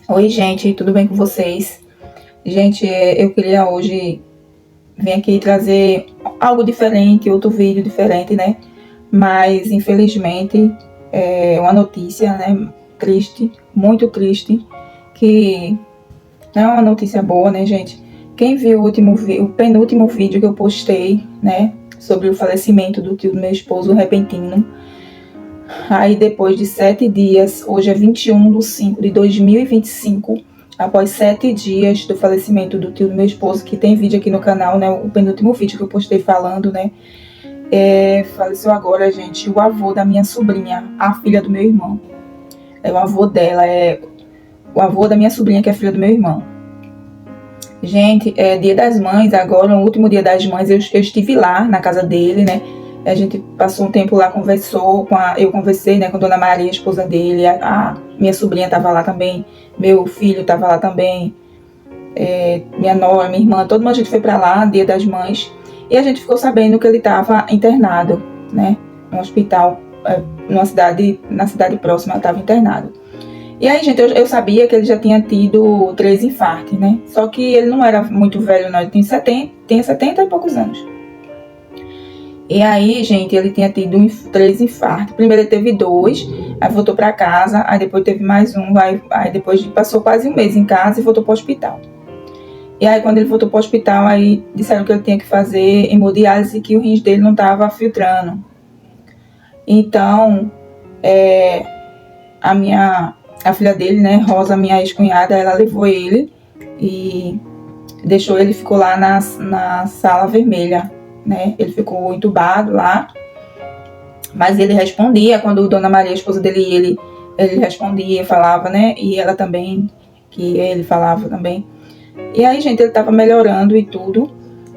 Oi, gente, tudo bem com vocês? Gente, eu queria hoje vir aqui trazer algo diferente, outro vídeo diferente, né? Mas, infelizmente, é uma notícia, né? Triste, muito triste, que não é uma notícia boa, né, gente? Quem viu o penúltimo vídeo que eu postei, né? Sobre o falecimento do tio do meu esposo repentino. Aí, depois de 7 dias, hoje é 21/5 de 2025, após 7 dias do falecimento do tio do meu esposo, que tem vídeo aqui no canal, né? O penúltimo vídeo que eu postei falando, né? Faleceu agora, gente, o avô da minha sobrinha, a filha do meu irmão. É o avô dela, é o avô da minha sobrinha, que é filha do meu irmão. Gente, é Dia das Mães agora, no último Dia das Mães, eu estive lá na casa dele, né? A gente passou um tempo lá, eu conversei, né, com Dona Maria, a esposa dele, a minha sobrinha estava lá também, meu filho estava lá também, minha nora, minha irmã, todo mundo, a gente foi para lá, Dia das Mães, e a gente ficou sabendo que ele estava internado, né, no hospital, na cidade próxima, estava internado. E aí, gente, eu sabia que ele já tinha tido 3 infartos, né? Só que ele não era muito velho, não. Ele tinha 70 e poucos anos. E aí, gente, ele tinha tido 3 infartos. Primeiro ele teve 2, aí voltou para casa, aí depois teve mais um, aí depois passou quase um mês em casa e voltou para o hospital. E aí, quando ele voltou para o hospital, aí disseram que ele tinha que fazer hemodiálise, que o rins dele não estava filtrando. Então, a filha dele, né, Rosa, minha ex-cunhada, ela levou ele e deixou ele, ficou lá na sala vermelha, né? Ele ficou entubado lá, mas ele respondia quando Dona Maria, a esposa dele, ele respondia, falava, né? E ela também, que ele falava também. E aí, gente, ele tava melhorando e tudo.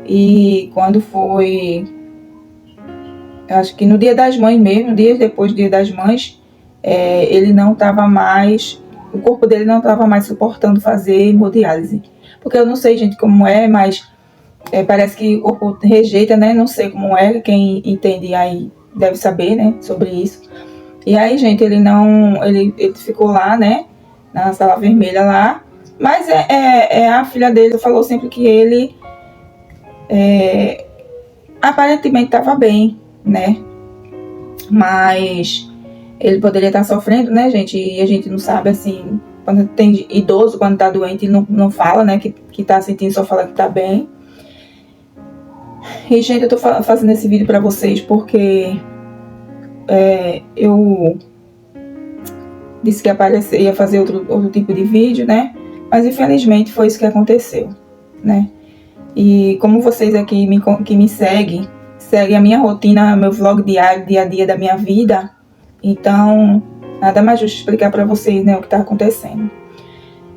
E quando foi, acho que no Dia das Mães mesmo, dias depois do Dia das Mães, ele não estava mais, o corpo dele não estava mais suportando fazer hemodiálise. Porque eu não sei, gente, como é, mas parece que o corpo rejeita, né? Não sei como é, quem entende aí deve saber, né, sobre isso. E aí, gente, ele ficou lá, né, na sala vermelha lá, mas a filha dele falou sempre que ele aparentemente estava bem, né, mas ele poderia estar sofrendo, né, gente, e a gente não sabe, assim, quando tem idoso, quando tá doente, não fala, né, que tá sentindo, só fala que tá bem. E, gente, eu tô fazendo esse vídeo pra vocês porque eu disse que ia fazer outro tipo de vídeo, né, mas infelizmente foi isso que aconteceu, né. E como vocês aqui que me seguem a minha rotina, meu vlog diário, dia a dia da minha vida, então nada mais justo explicar para vocês, né, o que está acontecendo.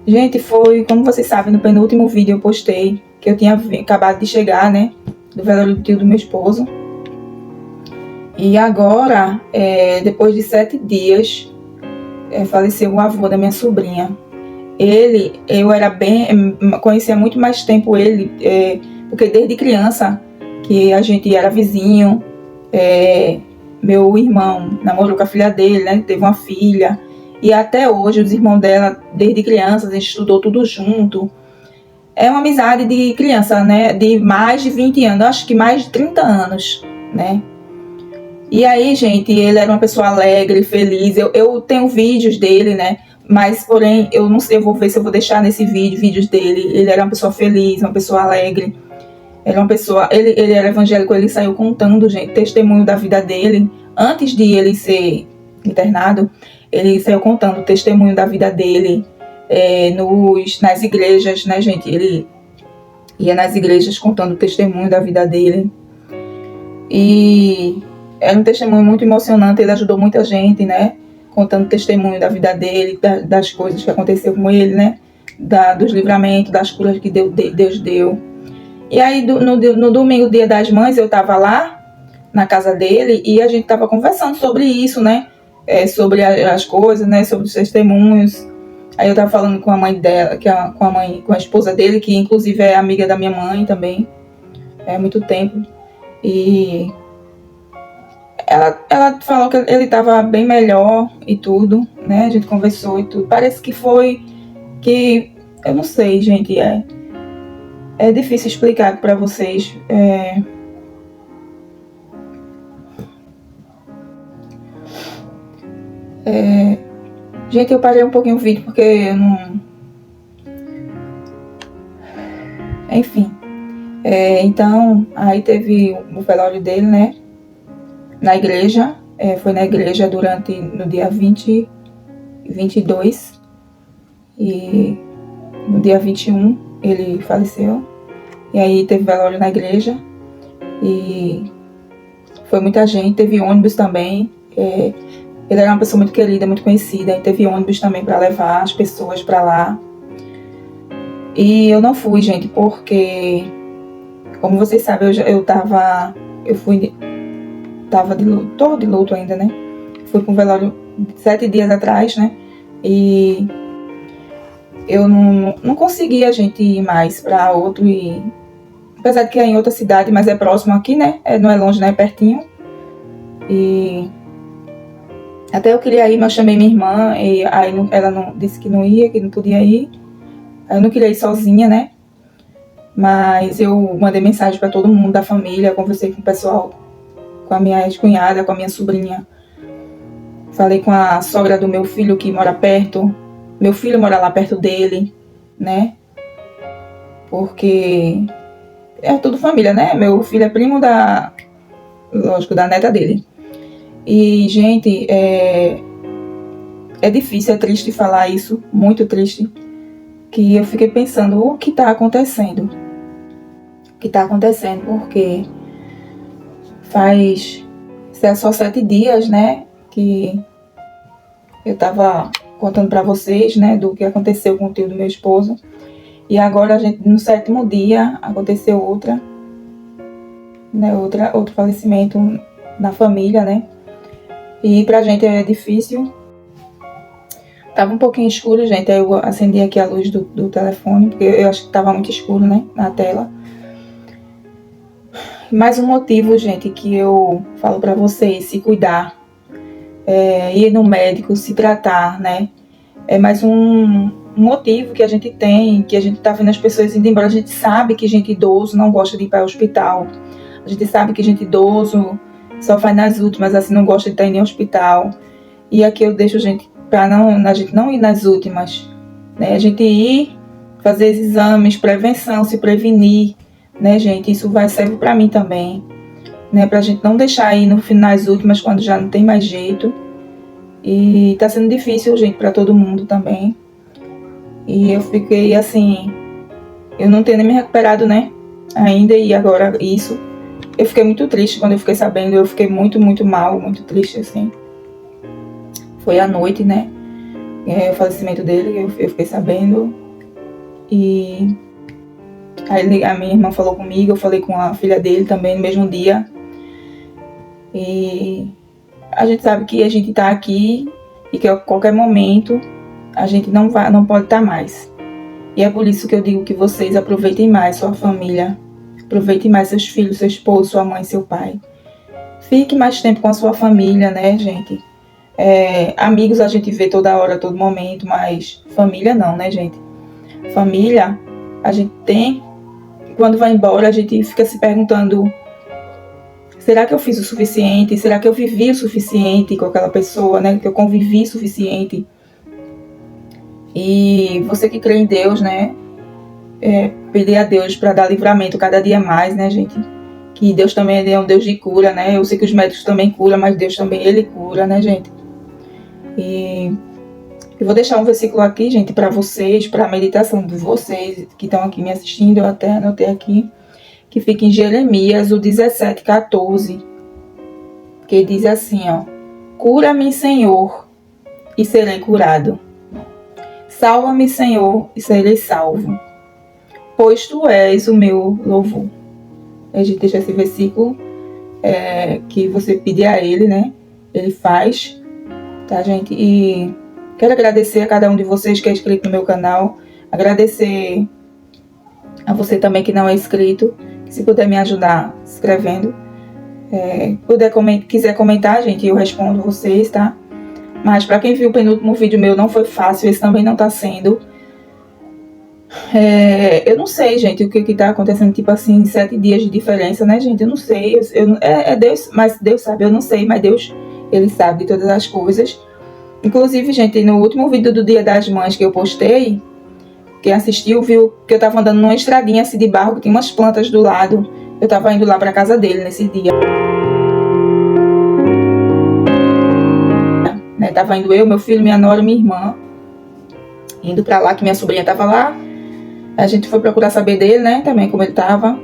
Gente, foi, como vocês sabem, no penúltimo vídeo eu postei que eu tinha acabado de chegar, né, do velório do tio do meu esposo. E agora, depois de 7 dias, faleceu o avô da minha sobrinha. Conhecia muito mais tempo ele, porque desde criança, que a gente era vizinho, meu irmão namorou com a filha dele, né, teve uma filha, e até hoje os irmãos dela, desde criança, a gente estudou tudo junto. É uma amizade de criança, né, de mais de 20 anos, acho que mais de 30 anos, né. E aí, gente, ele era uma pessoa alegre, feliz, eu tenho vídeos dele, né, mas, porém, eu não sei, eu vou ver se eu vou deixar nesse vídeos dele. Ele era uma pessoa feliz, uma pessoa alegre. Ele era evangélico, ele saiu contando, gente, testemunho da vida dele. Antes de ele ser internado, ele saiu contando o testemunho da vida dele nas igrejas, né, gente? Ele ia nas igrejas contando o testemunho da vida dele. E era um testemunho muito emocionante, ele ajudou muita gente, né? Contando testemunho da vida dele, das coisas que aconteceu com ele, né? Dos livramentos, das curas que Deus deu. E aí, no domingo, Dia das Mães, eu estava lá na casa dele e a gente estava conversando sobre isso, né? Sobre as coisas, né? Sobre os testemunhos. Aí eu estava falando com a mãe dela, com a esposa dele, que inclusive é amiga da minha mãe também, há muito tempo. E ela falou que ele estava bem melhor e tudo, né? A gente conversou e tudo. Parece que foi que eu não sei, gente, é difícil explicar para vocês. Gente, eu parei um pouquinho o vídeo porque eu não... Enfim. Então, aí teve o velório dele, né? Na igreja. Foi na igreja no dia 22. E no dia 21 ele faleceu. E aí teve velório na igreja. E foi muita gente. Teve ônibus também. Ele era uma pessoa muito querida, muito conhecida. E teve ônibus também para levar as pessoas para lá. E eu não fui, gente, porque, como vocês sabem, tô de luto ainda, né? Fui com o velório 7 dias atrás, né? E eu não conseguia, gente, ir mais para outro. E apesar de que é em outra cidade, mas é próximo aqui, né? Não é longe, né? É pertinho. E até eu queria ir, mas eu chamei minha irmã, e aí ela não disse que não ia, que não podia ir. Eu não queria ir sozinha, né? Mas eu mandei mensagem para todo mundo da família, conversei com o pessoal, com a minha ex-cunhada, com a minha sobrinha. Falei com a sogra do meu filho que mora perto. Meu filho mora lá perto dele, né? Porque é tudo família, né? Meu filho é primo da neta dele. E, gente, é difícil, é triste falar isso, muito triste. Que eu fiquei pensando, o que está acontecendo? O que está acontecendo? Porque faz só 7 dias, né, que eu estava contando para vocês, né, do que aconteceu com o tio do meu esposo. E agora, no 7º dia, aconteceu outro falecimento na família, né. E pra gente é difícil. Tava um pouquinho escuro, gente, aí eu acendi aqui a luz do telefone, porque eu acho que tava muito escuro, né, na tela. Mais um motivo, gente, que eu falo pra vocês, se cuidar, ir no médico, se tratar, né, é mais um motivo que a gente tem, que a gente tá vendo as pessoas indo embora. A gente sabe que gente idoso não gosta de ir para o hospital, a gente sabe que gente idoso só faz nas últimas, assim, não gosta de estar indo em hospital. E aqui eu deixo, gente, para a gente não ir nas últimas, né? A gente ir fazer exames, prevenção, se prevenir, né, gente? Isso serve para mim também, né? Para a gente não deixar ir nas últimas quando já não tem mais jeito. E tá sendo difícil, gente, para todo mundo também. E eu fiquei assim, eu não tenho nem me recuperado, né? Ainda, e agora isso. Eu fiquei muito triste quando eu fiquei sabendo, eu fiquei muito, muito mal, muito triste, assim. Foi à noite, né? O falecimento dele, eu fiquei sabendo. E aí a minha irmã falou comigo, eu falei com a filha dele também no mesmo dia. E a gente sabe que a gente tá aqui e que a qualquer momento a gente não pode estar mais. E é por isso que eu digo que vocês aproveitem mais sua família, aproveitem mais seus filhos, seu esposo, sua mãe, seu pai. Fique mais tempo com a sua família, né, gente? Amigos a gente vê toda hora, todo momento, mas família não, né, gente? Família, a gente tem, quando vai embora, a gente fica se perguntando: será que eu fiz o suficiente? Será que eu vivi o suficiente com aquela pessoa, né? Que eu convivi o suficiente? E você que crê em Deus, né? Pedir a Deus para dar livramento cada dia mais, né, gente? Que Deus também é um Deus de cura, né? Eu sei que os médicos também curam, mas Deus também, Ele cura, né, gente? E eu vou deixar um versículo aqui, gente, para vocês, para a meditação de vocês que estão aqui me assistindo. Eu até anotei aqui, que fica em Jeremias, o 17:14, que diz assim, ó: cura-me, Senhor, e serei curado. Salva-me, Senhor, e serei salvo, pois Tu és o meu louvor. A gente deixa esse versículo que você pedir a Ele, né? Ele faz, tá, gente? E quero agradecer a cada um de vocês que é inscrito no meu canal. Agradecer a você também que não é inscrito, que se puder me ajudar se inscrevendo. Quiser comentar, gente, eu respondo vocês, tá? Mas para quem viu o penúltimo vídeo meu, não foi fácil, esse também não tá sendo. Eu não sei, gente, o que tá acontecendo, tipo assim, 7 dias de diferença, né, gente? Eu não sei. É Deus, mas Deus sabe, eu não sei, mas Deus, Ele sabe de todas as coisas. Inclusive, gente, no último vídeo do Dia das Mães que eu postei, quem assistiu viu que eu tava andando numa estradinha assim de barro, que tinha umas plantas do lado. Eu tava indo lá pra casa dele nesse dia, né? Tava indo eu, meu filho, minha nora e minha irmã, indo pra lá, que minha sobrinha tava lá. A gente foi procurar saber dele, né, também como ele tava.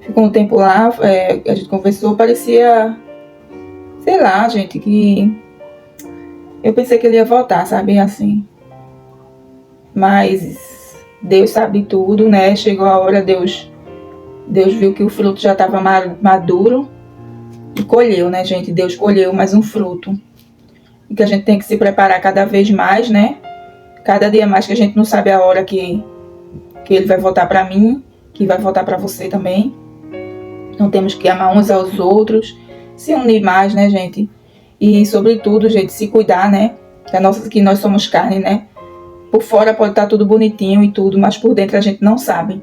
Ficou um tempo lá, a gente conversou, parecia, sei lá, gente, que eu pensei que ele ia voltar, sabe, assim. Mas Deus sabe tudo, né? Chegou a hora, Deus viu que o fruto já estava maduro e colheu, né, gente? Deus colheu mais um fruto. E que a gente tem que se preparar cada vez mais, né? Cada dia mais, que a gente não sabe a hora que ele vai voltar para mim, que vai voltar para você também. Não temos que amar uns aos outros, se unir mais, né, gente? E, sobretudo, gente, se cuidar, né? Que nós somos carne, né? Por fora pode estar tudo bonitinho e tudo, mas por dentro a gente não sabe.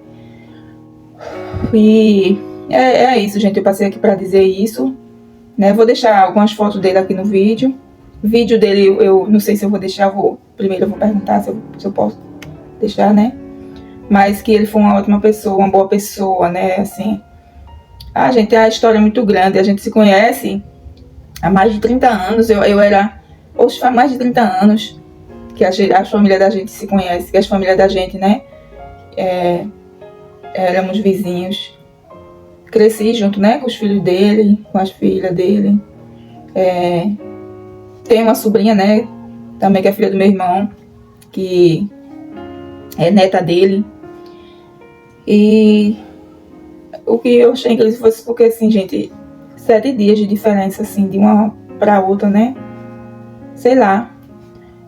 E é isso, gente. Eu passei aqui para dizer isso, né? Vou deixar algumas fotos dele aqui no vídeo. O vídeo dele, eu não sei se eu vou deixar, primeiro eu vou perguntar se eu posso deixar, né? Mas que ele foi uma ótima pessoa, uma boa pessoa, né? Assim, gente, a história é muito grande. A gente se conhece há mais de 30 anos. Hoje faz mais de 30 anos que a família da gente se conhece, que as famílias da gente, né? Éramos vizinhos. Cresci junto, né? Com os filhos dele, com as filhas dele. Tem uma sobrinha, né? Também que é filha do meu irmão, que é neta dele. E o que eu achei que ele fosse porque, assim, gente, 7 dias de diferença, assim, de uma pra outra, né? Sei lá,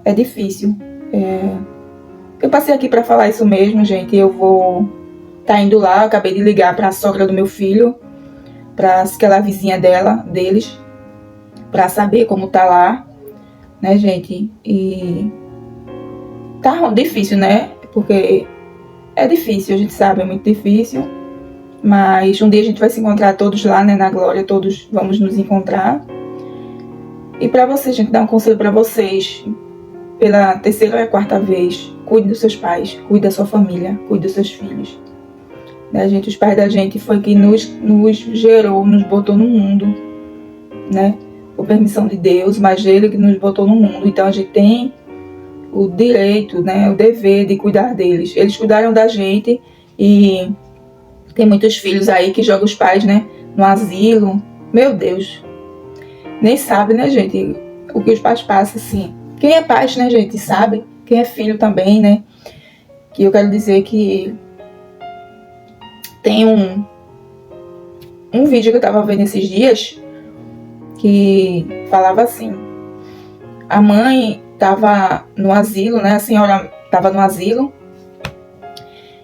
é difícil. Eu passei aqui pra falar isso mesmo, gente. Eu vou tá indo lá, acabei de ligar pra sogra do meu filho, pra aquela vizinha deles, pra saber como tá lá, né, gente? E tá difícil, né? Porque é difícil, a gente sabe, é muito difícil. Mas um dia a gente vai se encontrar todos lá, né, na glória, todos vamos nos encontrar. E pra vocês, gente, dar um conselho pra vocês, pela terceira ou quarta vez: cuide dos seus pais, cuide da sua família, cuide dos seus filhos. Né, gente, os pais da gente foi que nos gerou, nos botou no mundo, né, por permissão de Deus, mas Ele que nos botou no mundo. Então a gente tem o direito, né, o dever de cuidar deles. Eles cuidaram da gente e tem muitos filhos aí que jogam os pais, né, no asilo. Meu Deus, nem sabe, né, gente, o que os pais passam, assim. Quem é pai, né, gente, sabe. Quem é filho também, né. Que eu quero dizer que tem um vídeo que eu tava vendo esses dias que falava assim: a mãe tava no asilo, né, a senhora tava no asilo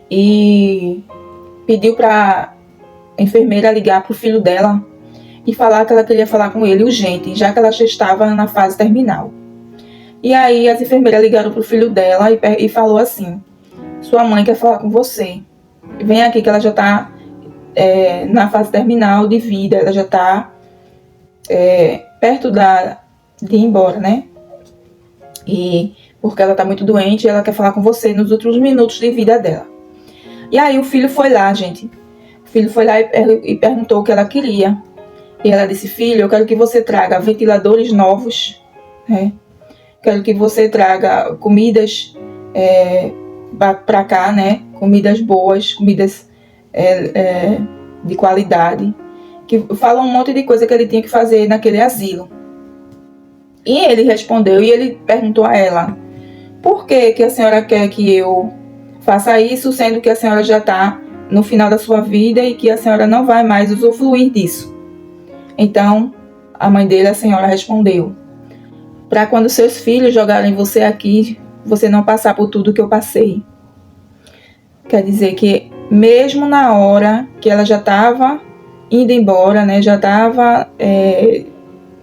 e pediu pra enfermeira ligar pro filho dela e falar que ela queria falar com ele urgente, já que ela já estava na fase terminal. E aí as enfermeiras ligaram pro filho dela e falou assim: sua mãe quer falar com você. Vem aqui que ela já tá na fase terminal de vida, ela já tá perto de ir embora, né? E porque ela tá muito doente, ela quer falar com você nos últimos minutos de vida dela. E aí o filho foi lá, gente. O filho foi lá e perguntou o que ela queria. E ela disse: filho, eu quero que você traga ventiladores novos, né? Quero que você traga comidas para cá, né? Comidas boas, comidas de qualidade. Que fala um monte de coisa que ele tinha que fazer naquele asilo. E ele respondeu, e ele perguntou a ela: por que a senhora quer que eu faça isso, sendo que a senhora já está no final da sua vida e que a senhora não vai mais usufruir disso? Então, a mãe dele, a senhora, respondeu: para quando seus filhos jogarem você aqui, você não passar por tudo que eu passei. Quer dizer que mesmo na hora que ela já estava indo embora, né, já estava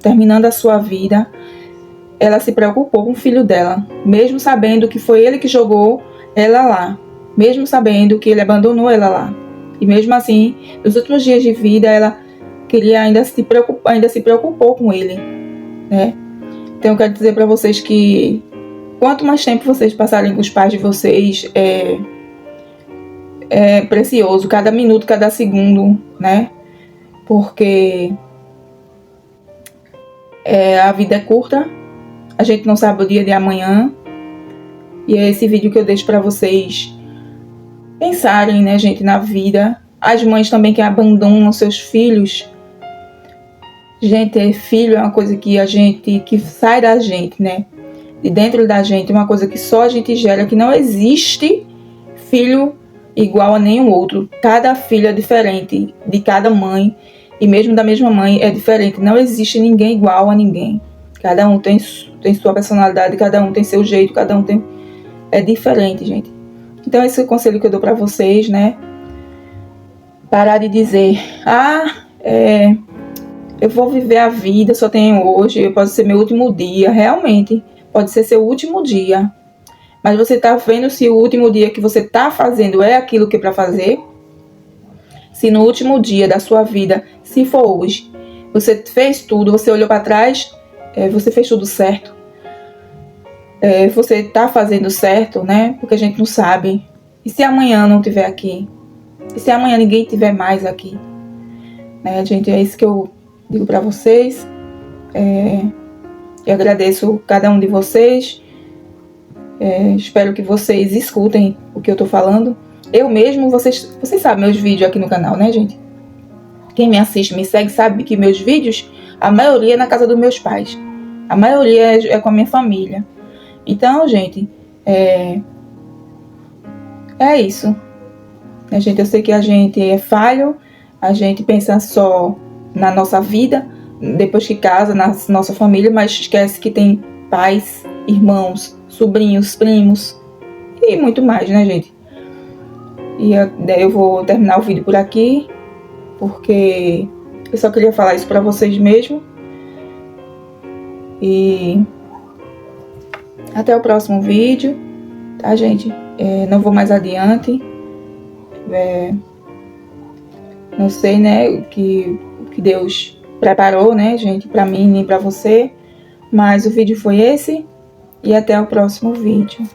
terminando a sua vida, ela se preocupou com o filho dela, mesmo sabendo que foi ele que jogou ela lá. mesmo sabendo que ele abandonou ela lá. E mesmo assim, nos últimos dias de vida, ela queria ainda se preocupou com ele, né? Então eu quero dizer para vocês que quanto mais tempo vocês passarem com os pais de vocês, é precioso, cada minuto, cada segundo, né? Porque a vida é curta, a gente não sabe o dia de amanhã. E é esse vídeo que eu deixo para vocês pensarem, né, gente, na vida. As mães também que abandonam seus filhos. Gente, filho é uma coisa que sai da gente, né? De dentro da gente, uma coisa que só a gente gera, que não existe filho igual a nenhum outro. Cada filho é diferente de cada mãe, e mesmo da mesma mãe é diferente. Não existe ninguém igual a ninguém. Cada um tem sua personalidade, cada um tem seu jeito, cada um tem... É diferente, gente. Então esse é o conselho que eu dou pra vocês, né? Parar de dizer, eu vou viver a vida, só tenho hoje, pode ser meu último dia. Realmente, pode ser seu último dia. Mas você tá vendo se o último dia que você tá fazendo é aquilo que é pra fazer? Se no último dia da sua vida, se for hoje, você fez tudo, você olhou pra trás, você fez tudo certo. Você tá fazendo certo, né? Porque a gente não sabe. E se amanhã não estiver aqui? E se amanhã ninguém estiver mais aqui? Né, gente, é isso que eu digo para vocês. Eu agradeço cada um de vocês. Espero que vocês escutem o que eu tô falando. Eu mesmo, vocês sabem meus vídeos aqui no canal, né, gente? Quem me assiste, me segue, sabe que meus vídeos, a maioria é na casa dos meus pais. A maioria é com a minha família. Então, gente, é isso. Gente, eu sei que a gente é falho, a gente pensa só na nossa vida, depois que casa, na nossa família, mas esquece que tem pais, irmãos, sobrinhos, primos e muito mais, né, gente? E eu vou terminar o vídeo por aqui, porque eu só queria falar isso pra vocês mesmo. E até o próximo vídeo, tá, gente? Não vou mais adiante. Não sei, né, o que Deus preparou, né, gente, pra mim nem pra você. Mas o vídeo foi esse. E até o próximo vídeo.